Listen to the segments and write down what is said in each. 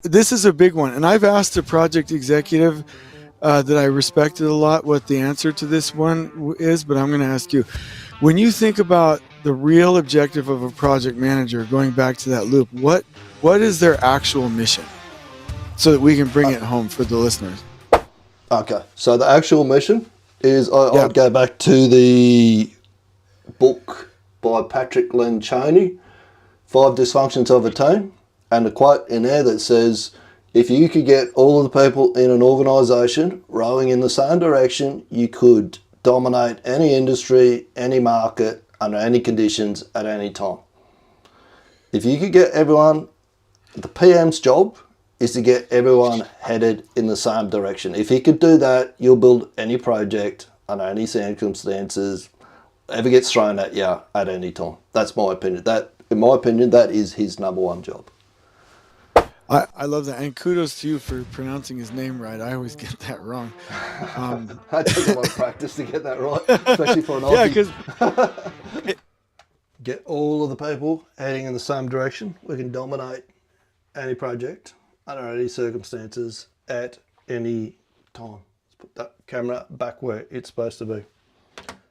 this is a big one, and I've asked a project executive that I respected a lot what the answer to this one is, but I'm going to ask you. When you think about the real objective of a project manager, going back to that loop, what is their actual mission, so that we can bring it home for the listeners? Okay, so the actual mission is I'd go back to the book by Patrick Lencioni, 5 Dysfunctions of a Team, and a quote in there that says, if you could get all of the people in an organisation rowing in the same direction, you could dominate any industry, any market, under any conditions, at any time. If you could get everyone, the PM's job is to get everyone headed in the same direction. If he could do that, you'll build any project under any circumstances, ever gets thrown at you at any time. That's my opinion. In my opinion, that is his number one job. I love that, and kudos to you for pronouncing his name right. I always get that wrong. That takes a lot of practice to get that right, especially for an Aussie. Yeah, Get all of the people heading in the same direction. We can dominate any project under any circumstances at any time. Let's put that camera back where it's supposed to be.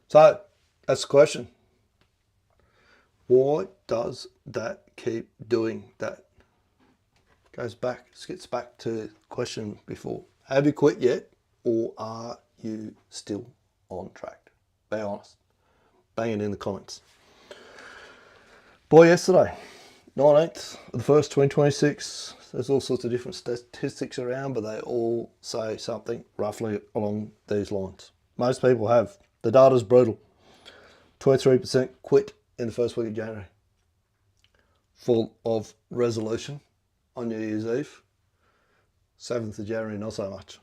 So that's the question. Why does that keep doing that? Gets back to the question before. Have you quit yet, or are you still on track? Be honest. Bang it in the comments. Boy, yesterday, 19th of the 1st, 2026. There's all sorts of different statistics around, but they all say something roughly along these lines. Most people have. The data's brutal. 23% quit in the first week of January. Full of resolution on New Year's Eve. 7th of January, not so much.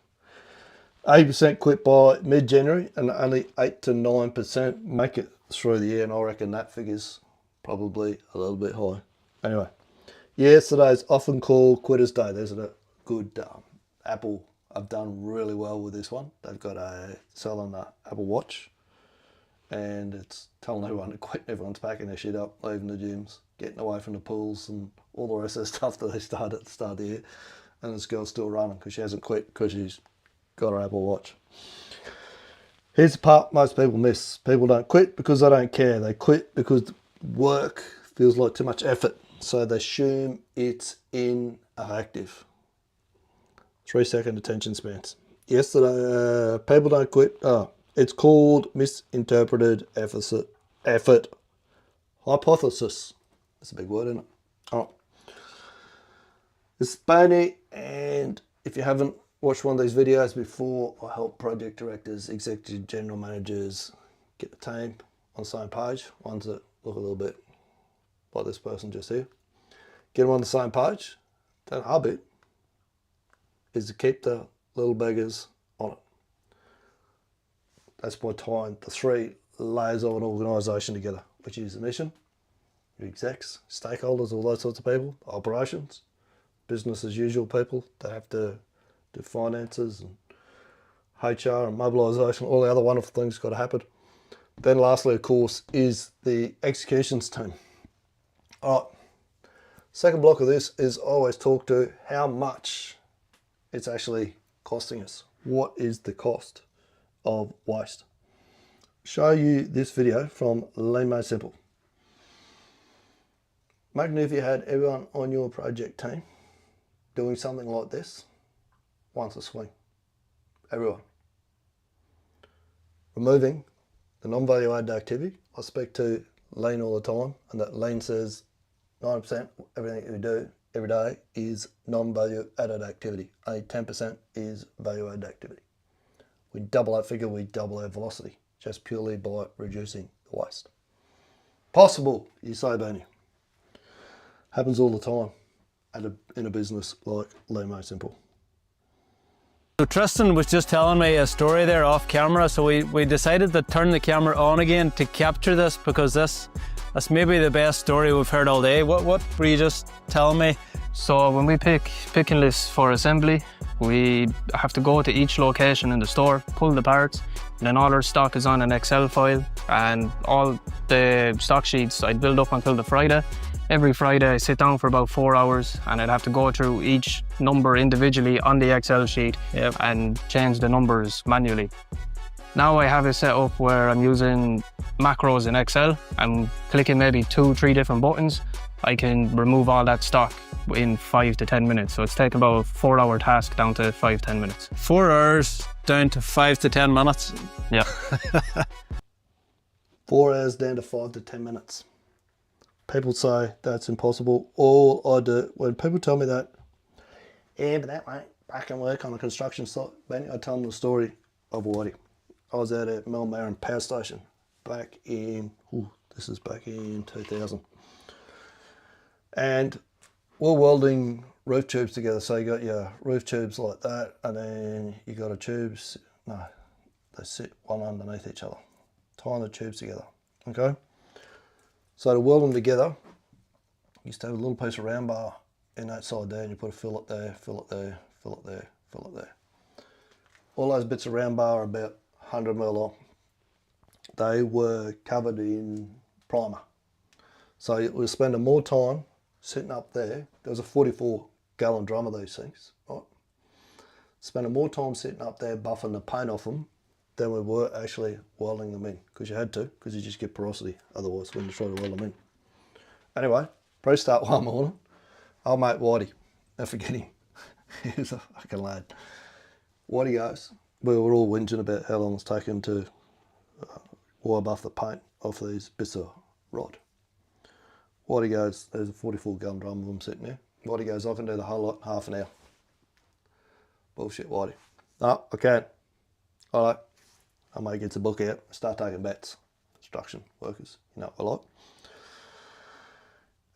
80% quit by mid-January, and only 8 to 9% make it through the year, and I reckon that figure's probably a little bit high. Anyway, yesterday's often called Quitters Day. There's a good Apple have done really well with this one. They've got selling an Apple Watch, and it's telling everyone to quit. Everyone's packing their shit up, leaving the gyms, getting away from the pools and all the rest of the stuff that they started at the start of the year. And this girl's still running because she hasn't quit because she's got her Apple Watch. Here's the part most people miss. People don't quit because they don't care. They quit because work feels like too much effort. So they assume it's ineffective. 3-second attention spans. Yesterday, people don't quit. It's called misinterpreted effort hypothesis. That's a big word, isn't it? All right. It's Spani, and if you haven't watched one of these videos before, I help project directors, executive general managers get the team on the same page. Ones that look a little bit like this person just here. Get them on the same page. Then our bit is to keep the little beggars on it. That's my time, the 3 layers of an organisation together, which is the mission, your execs, stakeholders, all those sorts of people, operations, business as usual people that have to do finances and HR and mobilisation, all the other wonderful things got to happen. Then lastly, of course, is the executions team. All right, second block of this is always talk to how much it's actually costing us. What is the cost of waste? Show you this video from Lean Made Simple. Imagine if you had everyone on your project team doing something like this once a swing. Everyone. Removing the non-value added activity. I speak to Lean all the time, and that Lean says 90% everything we do every day is non-value added activity. Only 10% is value added activity. We double that figure, we double our velocity, just purely by reducing the waste. Possible, you say, Bernie. Happens all the time in a business like Lean Made Simple. So Tristan was just telling me a story there off camera, so we decided to turn the camera on again to capture this, because that's maybe the best story we've heard all day. What were you just telling me? So when we pick picking lists for assembly, we have to go to each location in the store, pull the parts, and then all our stock is on an Excel file, and all the stock sheets I'd build up until the Friday, Every Friday I sit down for about 4 hours and I'd have to go through each number individually on the Excel sheet and change the numbers manually. Now I have it set up where I'm using macros in Excel. I'm clicking maybe 2-3 different buttons. I can remove all that stock in 5 to 10 minutes. So it's taken about a 4-hour task down to 5-10 minutes. 4 hours down to 5 to 10 minutes. Yeah. 4 hours down to 5 to 10 minutes. People say that's impossible. All I do, when people tell me that, yeah, but that won't fucking work on a construction site, Benny, I tell them the story of Whitey. I was out at Melmarin Power Station back in, this is back in 2000. And we're welding roof tubes together. So you got your roof tubes like that, and then you got a tubes, no, they sit one underneath each other, tying the tubes together, okay? So to weld them together, you used to have a little piece of round bar in that side there, and you put a fillet there, fillet there, fillet there, fillet there. All those bits of round bar are about 100 mil long. They were covered in primer. So you were spending more time sitting up there. There was a 44-gallon drum of these things, right? Spending more time sitting up there buffing the paint off them than we were actually welding them in, because you had to, because you just get porosity otherwise when you try to weld them in. Anyway, pre-start one morning, old mate Whitey, never forget him, he was a fucking lad. Whitey goes, we were all whinging about how long it's taken to wire buff the paint off these bits of rod. Whitey goes, there's a 44-gallon drum of them sitting there. Whitey goes, I can do the whole lot in half an hour. Bullshit, Whitey. No, I can't. All right. I may get the book out, start taking bets. Construction workers, you know what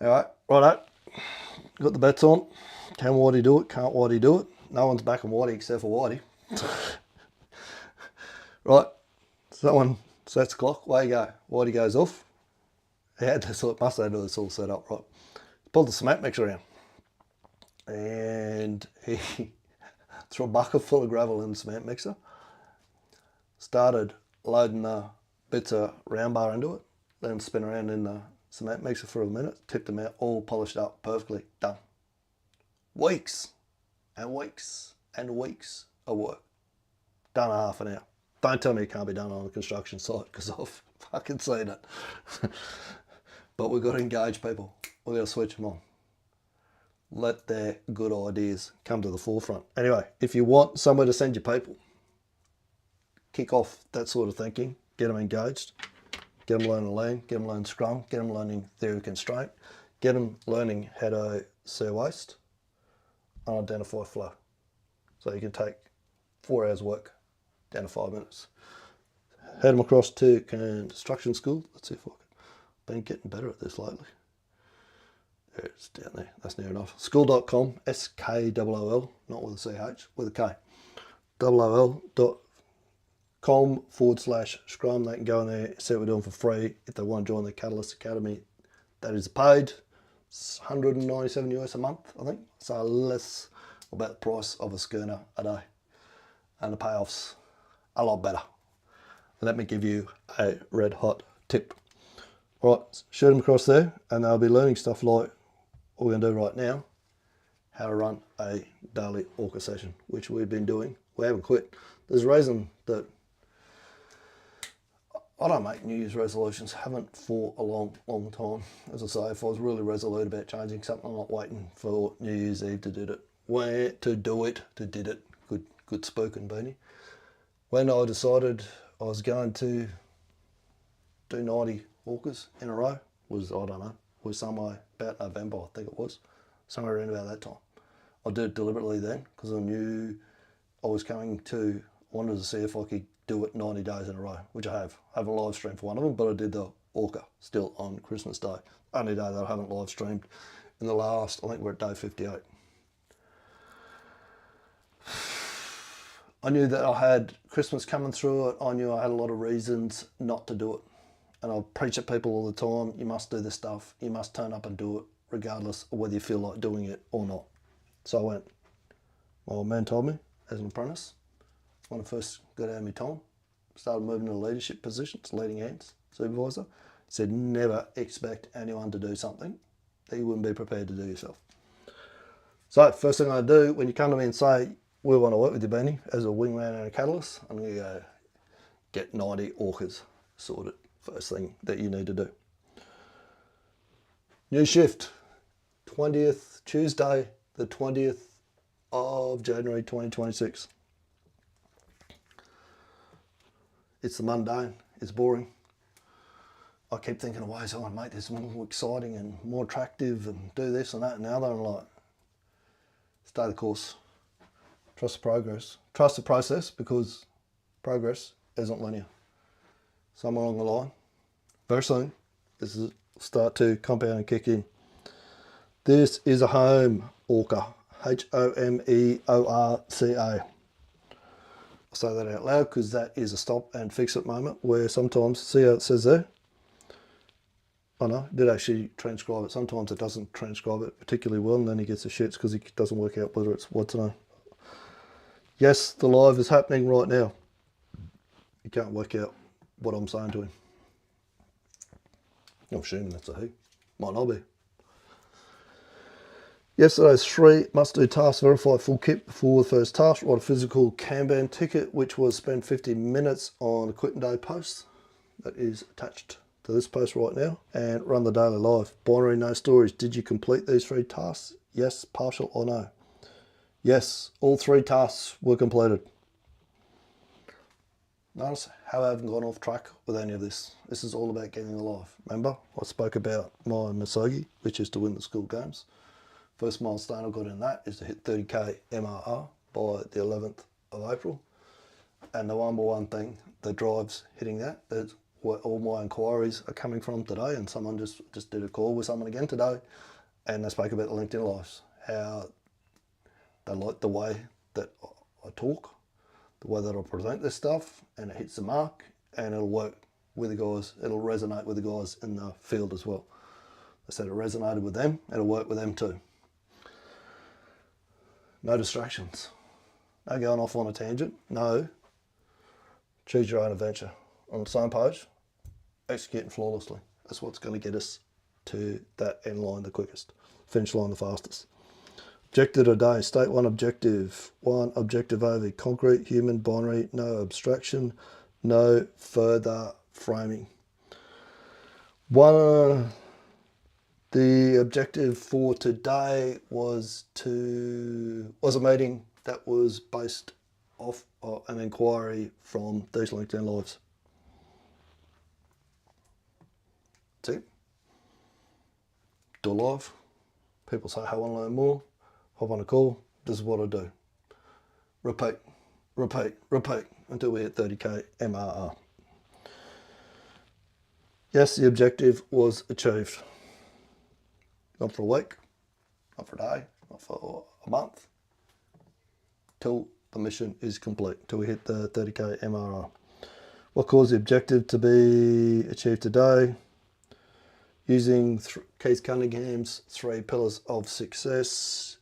I like. Alright, righto. Got the bets on. Can Whitey do it? Can't Whitey do it? No one's backing Whitey except for Whitey. Right, someone sets the clock, away you go. Whitey goes off. He had this, must have had this all set up, right. Pulled the cement mixer around. And he threw a bucket full of gravel in the cement mixer. Started loading the bits of round bar into it. Let them spin around in the cement mixer for a minute. Tipped them out, all polished up, perfectly done. Weeks and weeks and weeks of work. Done in half an hour. Don't tell me it can't be done on a construction site, because I've fucking seen it. But we've got to engage people. We've got to switch them on. Let their good ideas come to the forefront. Anyway, if you want somewhere to send your people, kick off that sort of thinking, get them engaged, get them learning lean, get them learning scrum, get them learning theory of constraint, get them learning how to see waste and identify flow. So you can take 4 hours work down to 5 minutes. Head them across to construction school. Let's see if I've been getting better at this lately. There it's down there, that's near enough. School.com, SKOOL, not with a CH, with a K. OOL.com/scrum. They can go in there, see what we're doing for free. If they want to join the Catalyst Academy, that is paid. It's $197 a month, I think. So less about the price of a schooner a day. And the payoff's a lot better. Let me give you a red hot tip. Right, shoot them across there, and they'll be learning stuff like what we're going to do right now, how to run a daily ORCA session, which we've been doing. We haven't quit. There's a reason that I don't make New Year's resolutions, haven't for a long, long time. As I say, if I was really resolute about changing something, I'm not waiting for New Year's Eve to do it. Where to do it, to did it. Good spoken, Beanie. When I decided I was going to do 90 ORCAs in a row, was, I don't know, was somewhere about November, I think it was. Somewhere around about that time. I did it deliberately then, because I knew I was wanted to see if I could do it 90 days in a row, which I have. I haven't live streamed for one of them, but I did the ORCA still on Christmas Day. Only day that I haven't live streamed in the last, I think we're at day 58. I knew that I had Christmas coming through it. I knew I had a lot of reasons not to do it. And I preach at people all the time, you must do this stuff. You must turn up and do it, regardless of whether you feel like doing it or not. So I went. My old man told me, as an apprentice, when I first got out of my time, started moving into leadership positions, leading hands, supervisor, said never expect anyone to do something that you wouldn't be prepared to do yourself. So first thing I do when you come to me and say, we want to work with you, Benny, as a wingman and a catalyst, I'm going to go get 90 ORCAs sorted. First thing that you need to do. New shift, 20th, Tuesday, the 20th of January 2026. It's the mundane, it's boring. I keep thinking of ways I want to make this more exciting and more attractive and do this and that and the other. I'm like, stay the course. Trust the progress. Trust the process, because progress isn't linear. Somewhere along the line, very soon, this is start to compound and kick in. This is a home ORCA. Homeoorca. I'll say that out loud because that is a stop and fix it moment where sometimes, see how it says there? I know, it did actually transcribe it. Sometimes it doesn't transcribe it particularly well, and then he gets the shits because he doesn't work out whether it's what to know. Yes, the live is happening right now. You can't work out what I'm saying to him. I'm assuming that's a he. Might not be. Yesterday's 3 must-do tasks: verify full kit before the first task, write a physical Kanban ticket, which was spend 50 minutes on a quit and day post that is attached to this post right now, and run the daily live. Binary, no stories. Did you complete these 3 tasks? Yes, partial or no? Yes, all 3 tasks were completed. Notice how I haven't gone off track with any of this. This is all about getting alive. Remember, I spoke about my Misogi, which is to win the school games. First milestone I got in that is to hit 30k MRR by the 11th of April. And the #1 thing that drives hitting that, that's where all my inquiries are coming from today. And someone just did a call with someone again today, and they spoke about the LinkedIn lives, how they like the way that I talk, the way that I present this stuff, and it hits the mark, and it'll work with the guys. It'll resonate with the guys in the field as well. They said it resonated with them, it'll work with them too. No distractions. No going off on a tangent. No. Choose your own adventure. On the same page, executing flawlessly. That's what's going to get us to that end line the quickest. Finish line the fastest. Objective today. State 1 objective. 1 objective over. Concrete, human, binary, no abstraction, no further framing. The objective for today was a meeting that was based off an inquiry from these LinkedIn lives. That's it. Do a live. People say, I want to learn more. Hop on a call. This is what I do. Repeat, repeat, repeat until we hit 30k MRR. Yes, the objective was achieved. Not for a week, not for a day, not for a month, till the mission is complete, till we hit the 30k MRR. What caused the objective to be achieved today? Using Keith Cunningham's 3 pillars of success,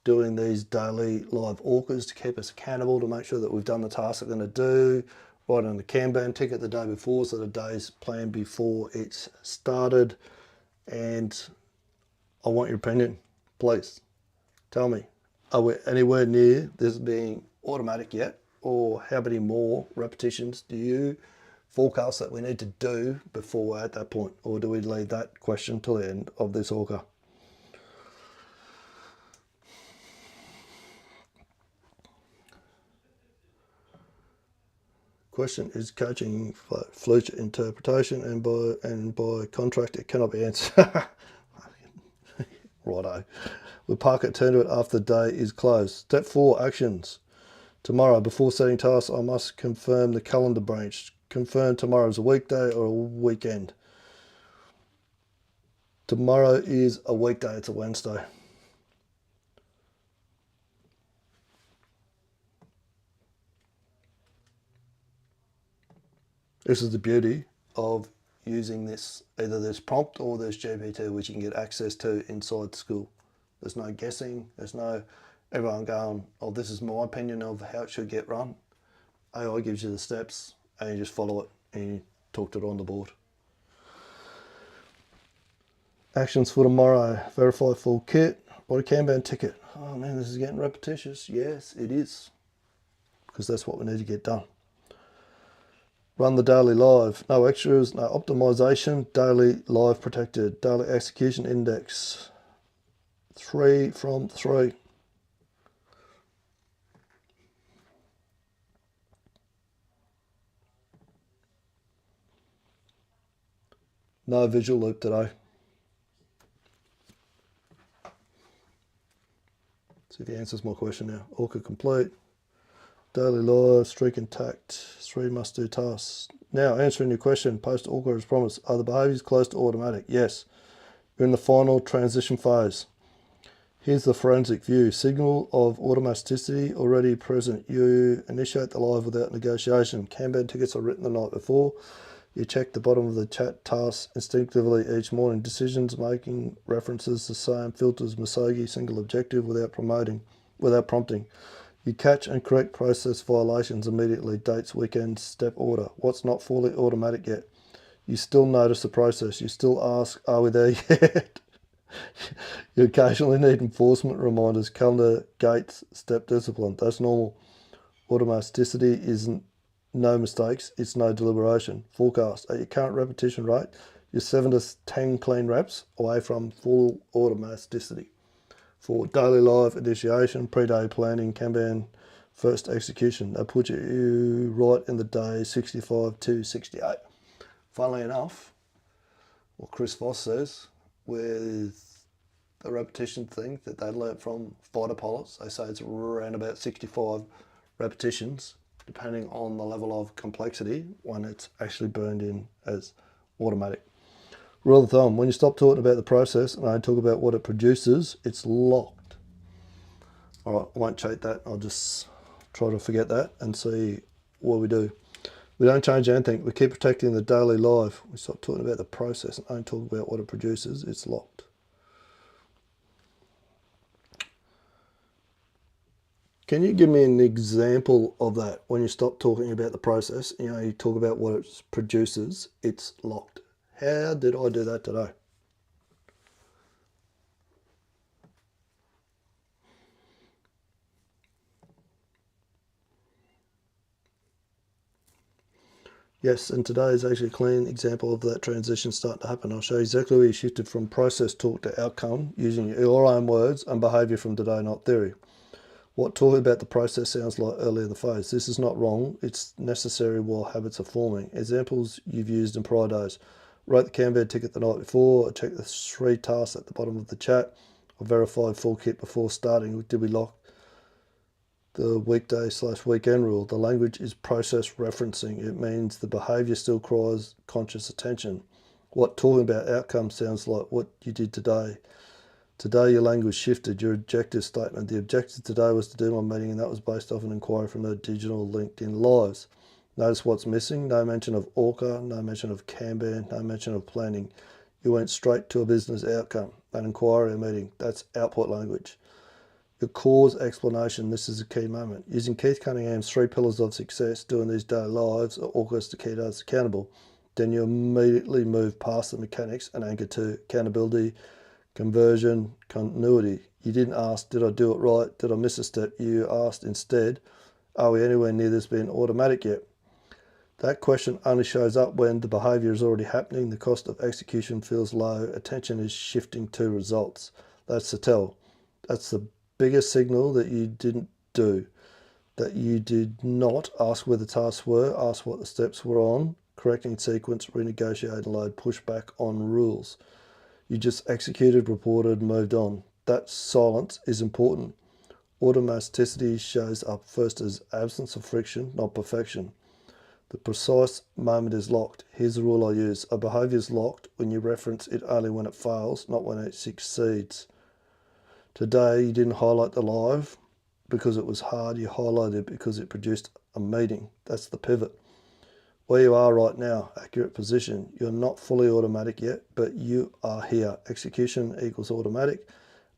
doing these daily live ORCAs to keep us accountable, to make sure that we've done the tasks we're going to do, writing the Kanban ticket the day before, so the day's planned before it's started. And I want your opinion, please. Tell me, are we anywhere near this being automatic yet? Or how many more repetitions do you forecast that we need to do before we're at that point? Or do we leave that question till the end of this ORCA? Question is coaching flute interpretation, and by contract it cannot be answered. Righto. We park at turn to it after the day is closed. Step 4, actions. Tomorrow, before setting tasks, I must confirm the calendar branch. Confirm tomorrow is a weekday or a weekend. Tomorrow is a weekday, it's a Wednesday. This is the beauty of using this, either this prompt or this GPT, which you can get access to inside the school. There's no guessing, there's no everyone going, oh, this is my opinion of how it should get run. AI gives you the steps and you just follow it and you talk to it on the board. Actions for tomorrow. Verify full kit. Body Kanban ticket. Oh man, this is getting repetitious. Yes, it is. Because that's what we need to get done. Run the daily live. No extras, no optimization. Daily live protected. Daily execution index. 3 from 3. No visual loop today. See if he answers my question now. ORCA complete. Daily live, streak intact. 3 must do tasks. Now, answering your question, post ORCA as promised. Are the behaviours close to automatic? Yes. We're in the final transition phase. Here's the forensic view. Signal of automaticity already present. You initiate the live without negotiation. Kanban tickets are written the night before. You check the bottom of the chat tasks instinctively each morning. Decisions making references the same. Filters Masogi, single objective without prompting. You catch and correct process violations immediately. Dates, weekends, step order. What's not fully automatic yet? You still notice the process. You still ask, are we there yet? You occasionally need enforcement reminders, calendar, gates, step discipline. That's normal. Automaticity isn't no mistakes, it's no deliberation. Forecast. At your current repetition rate, you're 7 to 10 clean reps away from full automaticity. For daily live initiation, pre-day planning, Kanban first execution. That puts you right in the day 65 to 68. Funnily enough, what Chris Voss says with the repetition thing that they learnt from fighter pilots, they say it's around about 65 repetitions, depending on the level of complexity when it's actually burned in as automatic. Rule of thumb, when you stop talking about the process and I talk about what it produces, it's locked. All right, I won't cheat that. I'll just try to forget that and see what we do. We don't change anything. We keep protecting the daily life. We stop talking about the process and only talk about what it produces. It's locked. Can you give me an example of that? When you stop talking about the process, you talk about what it produces, it's locked. How did I do that today? Yes, and today is actually a clean example of that transition starting to happen. I'll show you exactly where you shifted from process talk to outcome using your own words and behaviour from today, not theory. What talking about the process sounds like early in the phase. This is not wrong. It's necessary while habits are forming. Examples you've used in prior days. Wrote the Kanban ticket the night before. I checked the 3 tasks at the bottom of the chat. I verified full kit before starting. Did we lock the weekday/weekend rule? The language is process referencing. It means the behaviour still requires conscious attention. What talking about outcome sounds like what you did today. Today your language shifted, your objective statement. The objective today was to do my meeting, and that was based off an inquiry from the digital LinkedIn lives. Notice what's missing. No mention of ORCA, no mention of Kanban, no mention of planning. You went straight to a business outcome, an inquiry, a meeting. That's output language. Your cause explanation, this is a key moment. Using Keith Cunningham's 3 pillars of success, doing these daily lives, or ORCA's to keep us accountable. Then you immediately move past the mechanics and anchor to accountability, conversion, continuity. You didn't ask, did I do it right? Did I miss a step? You asked instead, are we anywhere near this being automatic yet? That question only shows up when the behaviour is already happening, the cost of execution feels low, attention is shifting to results. That's the tell. That's the biggest signal that you didn't do, that you did not ask where the tasks were, ask what the steps were on, correcting sequence, renegotiate, load, push back on rules. You just executed, reported, moved on. That silence is important. Automaticity shows up first as absence of friction, not perfection. The precise moment is locked. Here's the rule I use. A behaviour is locked when you reference it only when it fails, not when it succeeds. Today, you didn't highlight the live because it was hard. You highlighted it because it produced a meeting. That's the pivot. Where you are right now, accurate position. You're not fully automatic yet, but you are here. Execution equals automatic.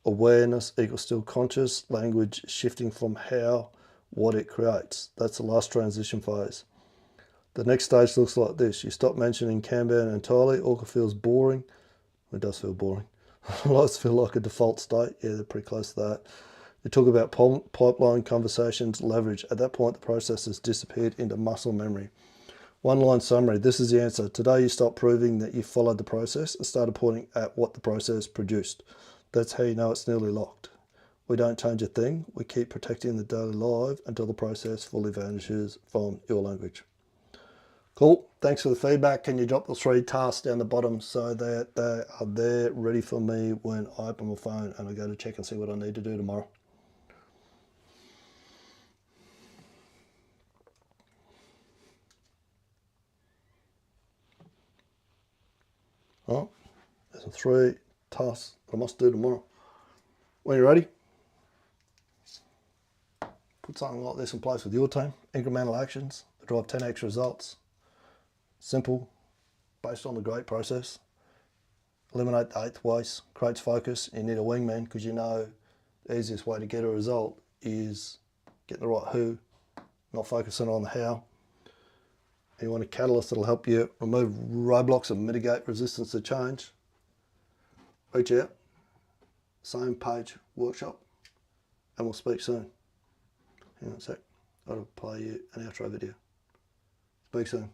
Awareness equals still conscious. Language shifting from how, what it creates. That's the last transition phase. The next stage looks like this. You stop mentioning Kanban entirely. ORCA feels boring. It does feel boring. Lights feel like a default state. Yeah, they're pretty close to that. You talk about pipeline conversations, leverage. At that point, the process has disappeared into muscle memory. One line summary. This is the answer. Today, you stop proving that you followed the process and started pointing at what the process produced. That's how you know it's nearly locked. We don't change a thing. We keep protecting the daily life until the process fully vanishes from your language. Cool. Thanks for the feedback. Can you drop the 3 tasks down the bottom so that they are there ready for me when I open my phone and I go to check and see what I need to do tomorrow? Oh, there's 3 tasks that I must do tomorrow. When you're ready, put something like this in place with your team. Incremental actions that drive 10x results. Simple, based on the great process. Eliminate the 8th waste, creates focus. You need a wingman because you know the easiest way to get a result is get the right who, not focusing on the how. You want a catalyst that'll help you remove roadblocks and mitigate resistance to change. Reach out, same page, workshop, and we'll speak soon. Hang on a sec, I'll play you an outro video. Speak soon.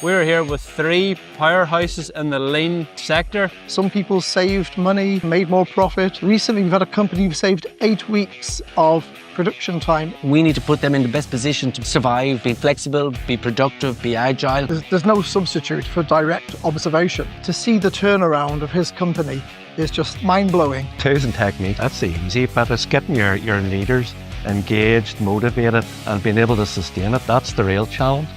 We're here with 3 powerhouses in the lean sector. Some people saved money, made more profit. Recently, we've had a company who saved 8 weeks of production time. We need to put them in the best position to survive, be flexible, be productive, be agile. There's no substitute for direct observation. To see the turnaround of his company is just mind-blowing. Tools and technique, that's the easy bit. It's getting your leaders engaged, motivated, and being able to sustain it. That's the real challenge.